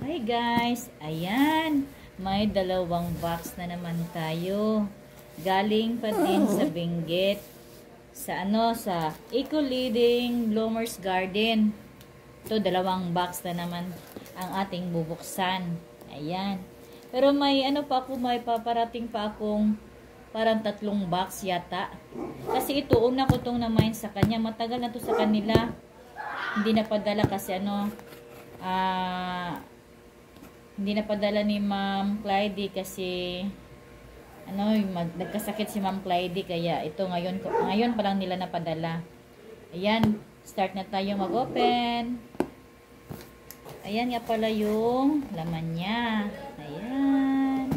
Hi guys, ayan, may dalawang box na naman tayo. Galing pa din sa Benguet, sa Eco Leading Bloomers Garden. Ito, dalawang box na naman ang ating bubuksan. Ayan. Pero may may paparating pa akong parang 3 box yata. Kasi ito, una ko itong namain sa kanya. Matagal na to sa kanila. Hindi napadala kasi hindi napadala ni Ma'am Clyde kasi nagkasakit si Ma'am Clyde, kaya ito ngayon pa lang nila napadala. Ayan, start na tayo mag-open. Ayan nga pala yung laman niya. Ayan.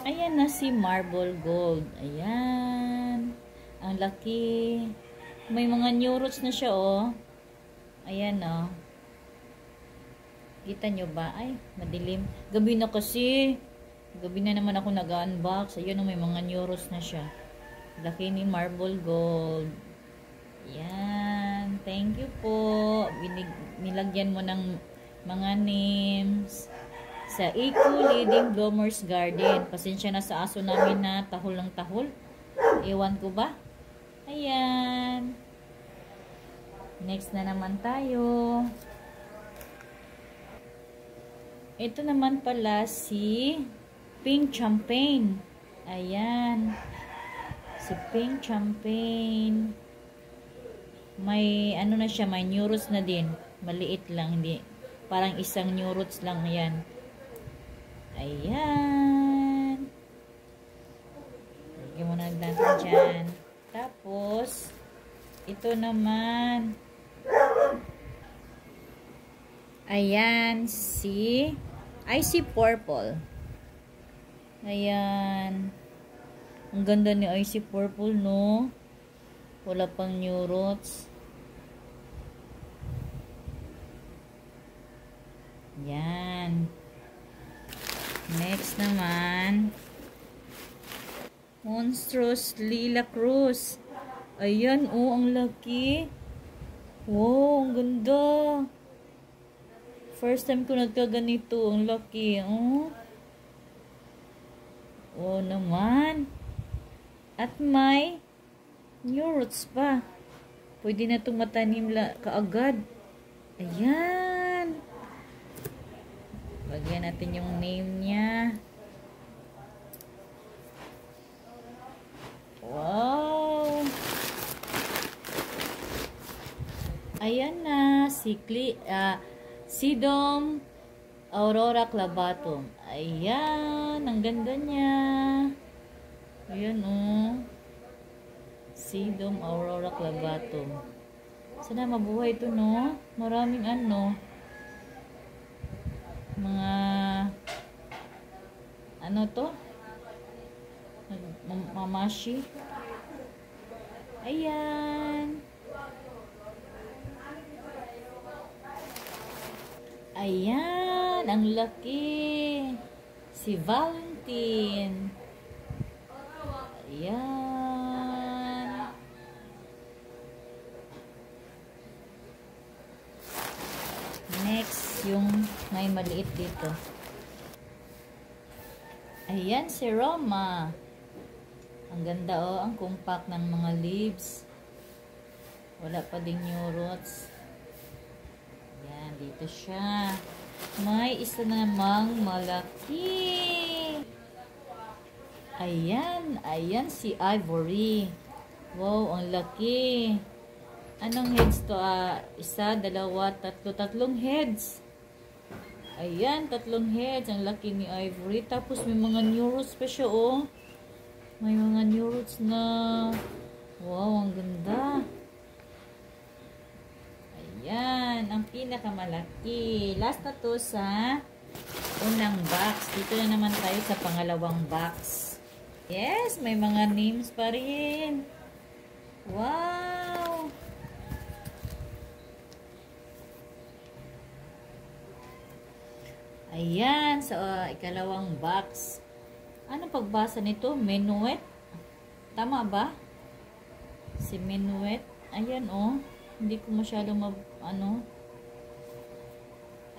Ayan na si Marble Gold. Ayan. Ang laki. May mga new roots na siya, oh. Ayan, oh. Kita nyo ba? Ay, madilim. Gabi na kasi. Gabi na naman ako nag-unbox. Ayan, oh, may mga new roots na siya. Laki ni Marble Gold. Ayan. Thank you po. Nilagyan mo ng mga names sa Eco Leading Bloomers Garden. Pasensya na sa aso namin na tahol ng tahol. Ewan ko ba? Ayan. Next na naman tayo. Ito naman pala si Pink Champagne. Ayan. Si Pink Champagne. May na siya, may new roots na din. Maliit lang, hindi. Parang isang new roots lang yan. Ayan. Lagyan mo na natin dyan. Tapos, ito naman. Ayan, si Icy Purple. Ayan. Ang ganda ni Icy Purple, no? Wala pang new roots. Ayan. Next naman, Monstrous Lila Cruz. Ayan, oh, ang laki. Wow, ang ganda. First time ko nagkaganito. Ang laki, oh. Oh, naman. At may new roots pa. Pwede na itong matanim kaagad. Ayan. Bagyan natin yung name niya. Wow. Ayan na. Sedum Aurora Clavatum. Ayan. Ang ganda niya. Ayan, oh. Sedum Aurora Clavatum. Sana mabuhay ito, no? Maraming mga to? Mamashi. Ayan. Ayan. Ang laki. Si Valentine. Ayan. Next, yung may maliit dito. Ayan, si Roma. Ang ganda, oh. Ang compact ng mga leaves. Wala pa ding new roots. Ayan, dito siya. May isa namang malaki. Ayan. Ayan si Ivory. Wow, ang laki. Anong heads to? Isa, dalawa, tatlo. 3 heads. Ayan, 3 heads. Ang laki ni Ivory. Tapos may mga new roots pa siya, oh. May mga new roots na. Wow, ang ganda. Ayan, ang pinakamalaki. Last na to sa unang box. Dito na naman tayo sa pangalawang box. Yes, may mga names pa rin. Wow! Ayan, sa ikalawang box. Ano pagbasa nito? Menuet? Tama ba? Si Menuet. Ayan, oh. Hindi ko masyado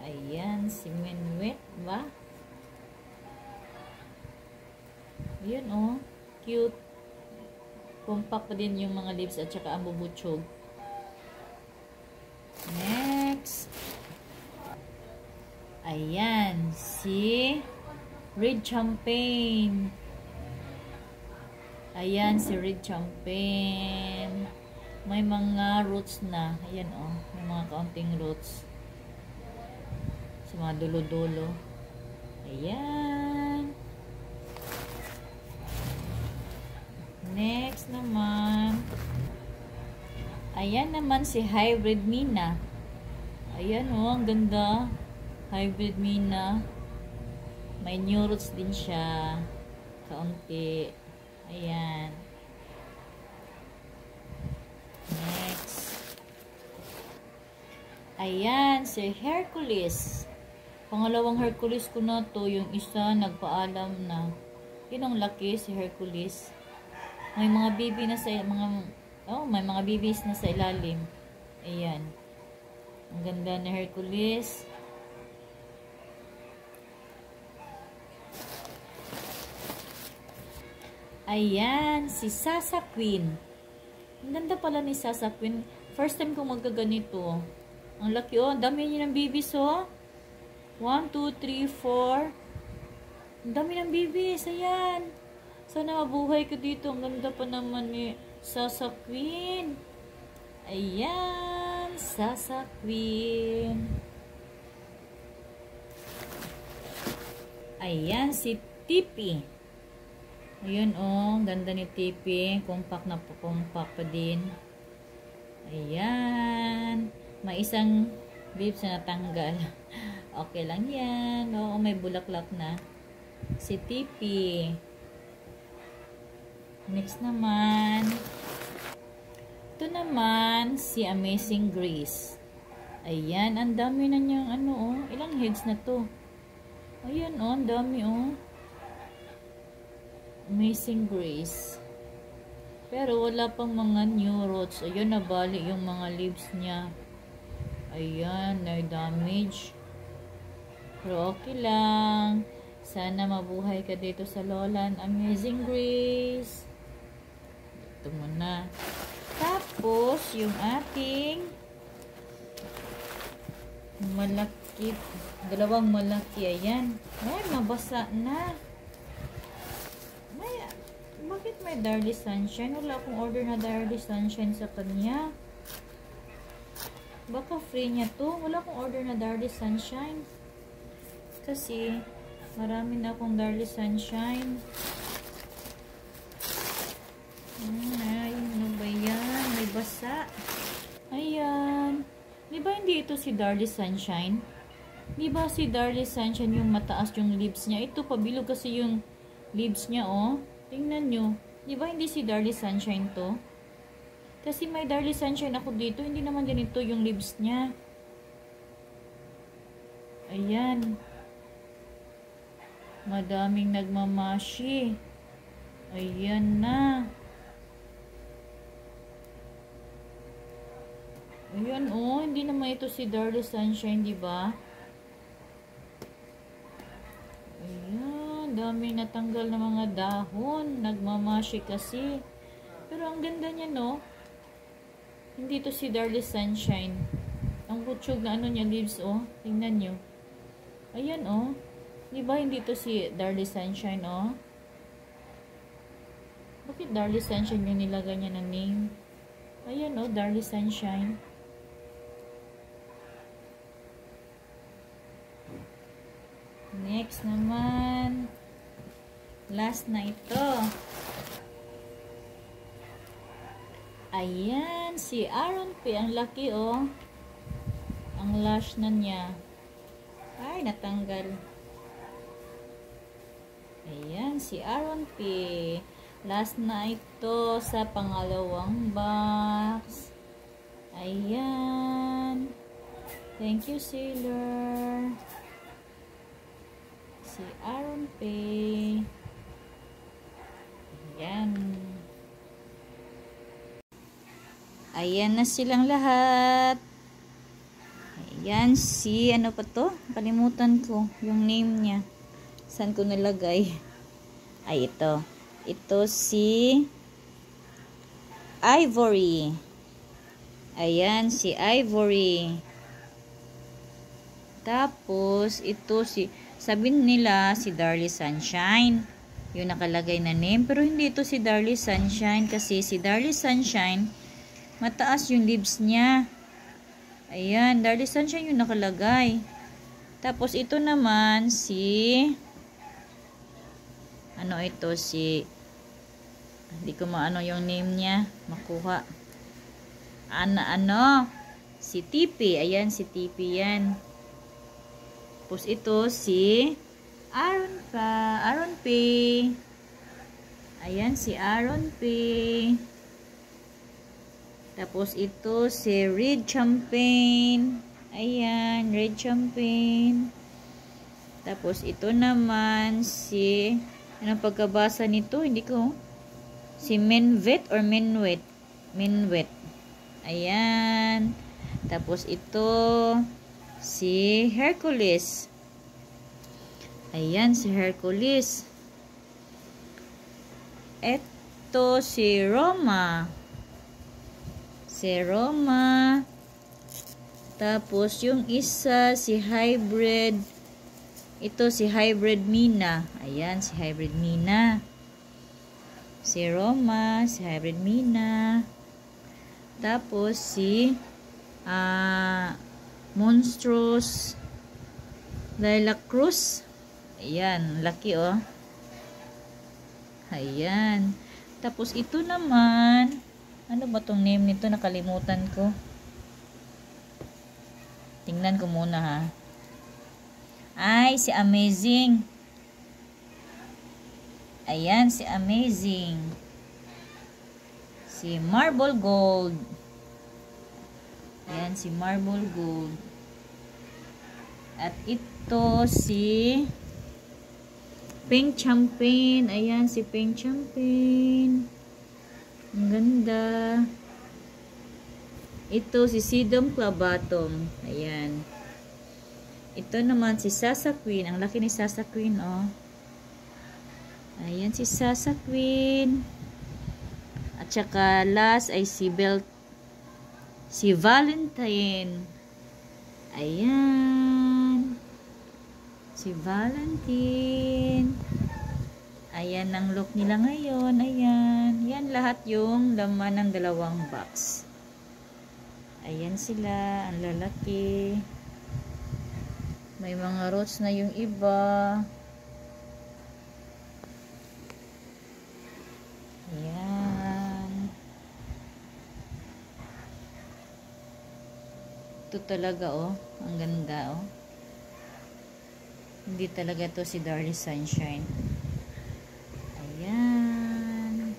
Ayan. si Minwet ba? Yun oh, cute. Compact pa din yung mga lips at saka ang bubutsog. Next. Ayan, si Red Champagne. Ayan, si Red Champagne. May mga roots na. Ayan oh, may mga kaunting roots. Sa mga dulo-dulo. Ayan. Next naman. Ayan naman si Hybrid Mina. Ayan oh, ang ganda. Hybrid Mina. May new roots din siya. Kaunti. Ayan. Next. Ayan, si Hercules. Pangalawang Hercules ko na to. Yung isa, nagpaalam na. Yun ang laki, si Hercules. May mga baby na sa may mga babies na sa ilalim. Ayan. Ang ganda ni Hercules. Ayan, si Sasa Queen. Ang ganda pala ni Sasa Queen. First time kong magkaganito. Ang laki oh. Ang dami niya ng babies oh. 1, 2, 3, 4. Ang dami ng babies. Ayan. Sana mabuhay ko dito. Ang ganda pa naman ni Sasa Queen. Ayan. Sasa Queen. Ayan si Tipi. Ayan oh. Ganda ni Tipi. Compact na po. Compact pa din. Ayan. May isang babes na natanggal. Okay lang yan. Oo, may bulaklak na. Si Tipi. Next naman. Ito naman, si Amazing Grace. Ayan, ang dami na niyang ano oh. Ilang heads na to? Ayan oh, ang dami oh. Amazing Grace. Pero wala pang mga new roots. Ayan, nabali yung mga leaves niya. Ayan, na-damage. Pero okay lang. Sana mabuhay ka dito sa Lolan. Amazing Grace. Ito muna. Tapos, yung ating malaki. Dalawang malaki. Ayan. Ay, mabasa na. Bakit may Darly Sunshine? Wala akong order na Darly Sunshine sa kanya. Baka free niya to. Wala akong order na Darly Sunshine. Kasi, marami na akong Darly Sunshine. Ay, ano ba yan? May basa. Ayan. Di ba hindi ito si Darly Sunshine? Di ba si Darly Sunshine yung mataas yung leaves niya? Ito, pabilog kasi yung leaves niya, oh. Tingnan nyo. Di ba hindi si Darly Sunshine to? Kasi may Darly Sunshine ako dito. Hindi naman ganito yung leaves niya. Ayan. Madaming nagmamashi. Ayan na. Ayan oh. Hindi naman ito si Darly Sunshine, di ba? Dami natanggal na mga dahon. Nagmamashi kasi. Pero ang ganda niya, no? Hindi to si Darly Sunshine. Ang kutsog na ano niya, leaves, oh. Tingnan nyo. Ayan, oh. Diba hindi to si Darly Sunshine, oh? Bakit Darly Sunshine yung nilagay niya na name? Ayan, oh. Darly Sunshine. Next naman. Last na ito. Ayan, si Aaron P. Ang laki, oh. Ang lash na niya. Ay, natanggal. Ayan, si Aaron P. Last na ito sa pangalawang box. Ayan. Thank you, Sailor. Si Aaron P. Ayan. Ayan na silang lahat. Yan si, ano pa to? Kalimutan ko yung name niya. Saan ko nalagay? Ay, ito. Ito si Ivory. Ayan, si Ivory. Tapos, ito si, sabi nila si Darlie Sunshine. Yung nakalagay na name. Pero hindi ito si Darlie Sunshine kasi si Darlie Sunshine, mataas yung leaves niya. Ayan, Darlie Sunshine yung nakalagay. Tapos ito naman si ano ito si hindi ko maano yung name niya, makuha. Ano? Si Tipi. Ayan, si Tipi yan. Tapos ito si Aaron P. Ayan, si Aaron P. Tapos ito si Red Champagne. Ayan, Red Champagne. Tapos ito naman si, anong pagkabasa nito? Hindi ko. Si Minvet or Minwet? Minwet. Ayan. Tapos ito si Hercules. Ayan, si Hercules. Ito si Roma. Tapos yung isa si Hybrid. Ito si Hybrid Mina. Ayan, si Hybrid Mina. Si Roma, si Hybrid Mina. Tapos si Monstrous Lilac Cruz. Ayan, laki oh. Ayan. Tapos ito naman, ano ba tong name nito? Nakalimutan ko. Tingnan ko muna ha. Ay, si Amazing. Ayan, si Amazing. Si Marble Gold. Ayan, si Marble Gold. At ito si Pink Champagne. Ayan, si Pink Champagne. Ang ganda. Ito si Sedum Clabatum. Ayan. Ito naman si Sasa Queen. Ang laki ni Sasa Queen, oh. Ayan si Sasa Queen. At saka last ay si Valentine. Ayan. Si Valentine. Ayan ang look nila ngayon. Ayan. Yan lahat yung laman ng dalawang box. Ayan sila. Ang lalaki. May mga roots na yung iba. Ayan. Ito talaga oh. Ang ganda oh. Hindi talaga to si Darlie Sunshine. Ayan.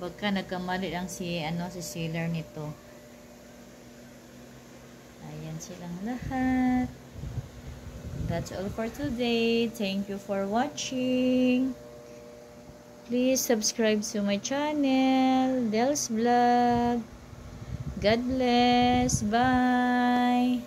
Baka nagkamali lang si seller nito. Ayan silang lahat. That's all for today. Thank you for watching. Please subscribe to my channel, Del's Vlog. God bless. Bye.